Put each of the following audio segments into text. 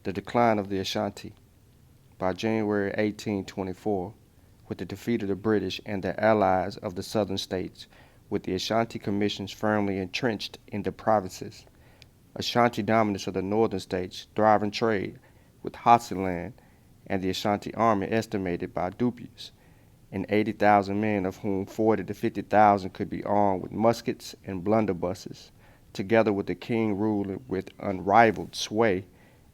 The Decline of the Asante. By January 1824, with the defeat of the British and their allies of the southern states, with the Ashanti Commissions firmly entrenched in the provinces, Ashanti dominance of the northern states, thriving trade with Hotzenland, and the Ashanti army estimated by Dupuis in 80,000 men, of whom 40 to 50,000 could be armed with muskets and blunderbusses, together with the king ruling with unrivaled sway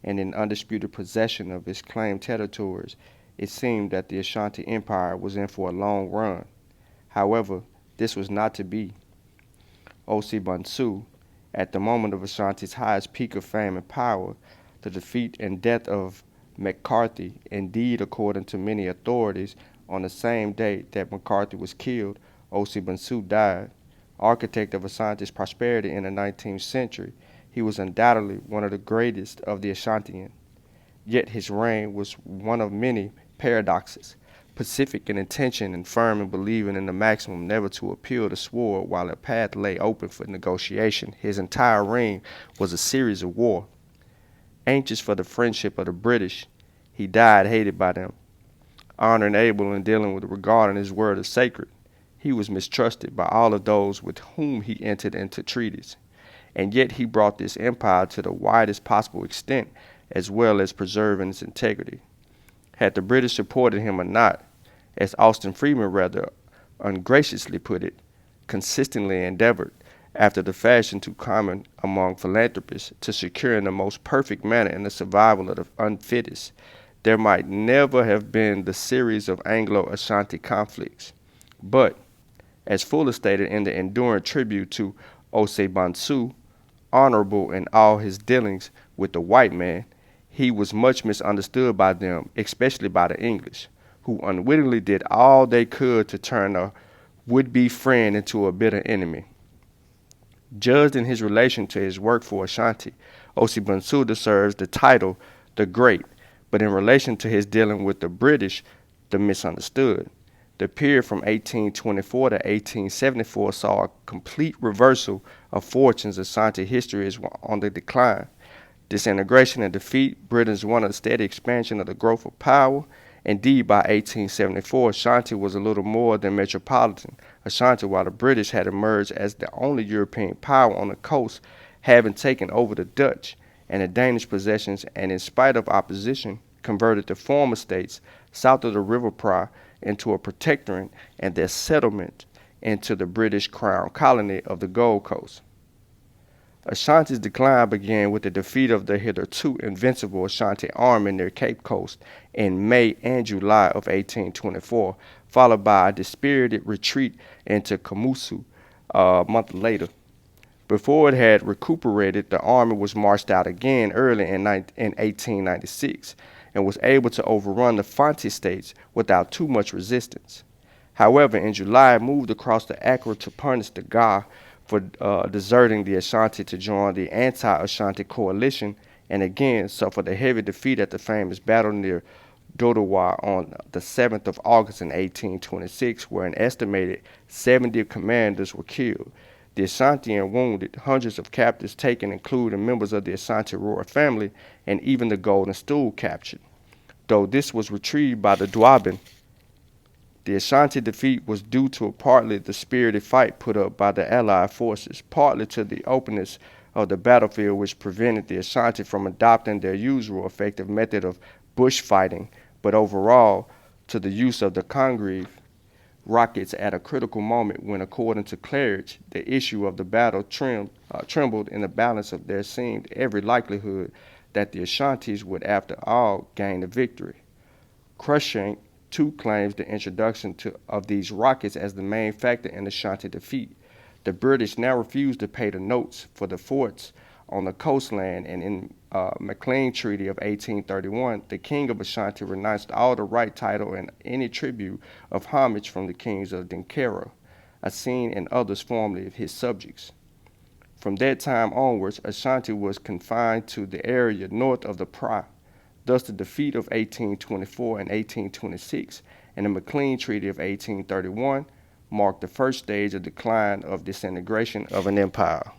and in undisputed possession of his claimed territories, it seemed that the Ashanti Empire was in for a long run. However, this was not to be. Osibansu, at the moment of Ashanti's highest peak of fame and power, the defeat and death of McCarthy, indeed, according to many authorities, on the same day that McCarthy was killed, Osibansu died. Architect of Ashanti's prosperity in the 19th century, he was undoubtedly one of the greatest of the Ashantean. Yet his reign was one of many paradoxes, pacific in intention and firm in believing in the maximum never to appeal the sword while a path lay open for negotiation. His entire reign was a series of war. Anxious for the friendship of the British, he died hated by them. Honored and able in dealing with regarding his word as sacred, he was mistrusted by all of those with whom he entered into treaties. And yet he brought this empire to the widest possible extent, as well as preserving its integrity. Had the British supported him or not, as Austin Freeman rather ungraciously put it, consistently endeavored, after the fashion too common among philanthropists, to secure in the most perfect manner in the survival of the unfittest, there might never have been the series of Anglo-Ashanti conflicts. But, as Fuller stated in the enduring tribute to Osebansu, honorable in all his dealings with the white man, he was much misunderstood by them, especially by the English, who unwittingly did all they could to turn a would-be friend into a bitter enemy. Judged in his relation to his work for Ashanti, Osibansu deserves the title the Great, but in relation to his dealing with the British, the misunderstood. The period from 1824 to 1874 saw a complete reversal of fortunes. Asante history is on the decline. Disintegration and defeat, Britain's one of the steady expansion of the growth of power. Indeed, by 1874, Ashanti was a little more than metropolitan. Ashanti, while the British had emerged as the only European power on the coast, having taken over the Dutch and the Danish possessions, and in spite of opposition, converted the former states south of the River Pry into a protectorate and their settlement into the British Crown colony of the Gold Coast. Ashanti's decline began with the defeat of the hitherto invincible Ashanti army near Cape Coast in May and July of 1824, followed by a dispirited retreat into Kamuzu a month later. Before it had recuperated, the army was marched out again early in 1896 and was able to overrun the Fanti states without too much resistance. However, in July, it moved across the Accra to punish the Ga for deserting the Ashanti to join the anti-Ashanti coalition, and again suffered a heavy defeat at the famous battle near Dodowa on the 7th of August in 1826, where an estimated 70 commanders were killed. The Ashanti and wounded, hundreds of captives taken, including members of the Asante royal family, and even the golden stool captured. Though this was retrieved by the Dwabin, the Ashanti defeat was due to partly the spirited fight put up by the Allied forces, partly to the openness of the battlefield, which prevented the Ashanti from adopting their usual effective method of bush fighting, but overall to the use of the Congreve rockets at a critical moment when, according to Claridge, the issue of the battle trembled in the balance of there seemed every likelihood that the Ashantis would after all gain the victory. Cruikshank too claims the introduction of these rockets as the main factor in the Ashanti defeat. The British now refused to pay the notes for the forts on the coastland, and in McLean Treaty of 1831, the king of Ashanti renounced all the right title and any tribute of homage from the kings of Denkera, Assin, and others formerly his subjects. From that time onwards, Ashanti was confined to the area north of the Pry. Thus, the defeat of 1824 and 1826 and the McLean Treaty of 1831 marked the first stage of decline of disintegration of an empire.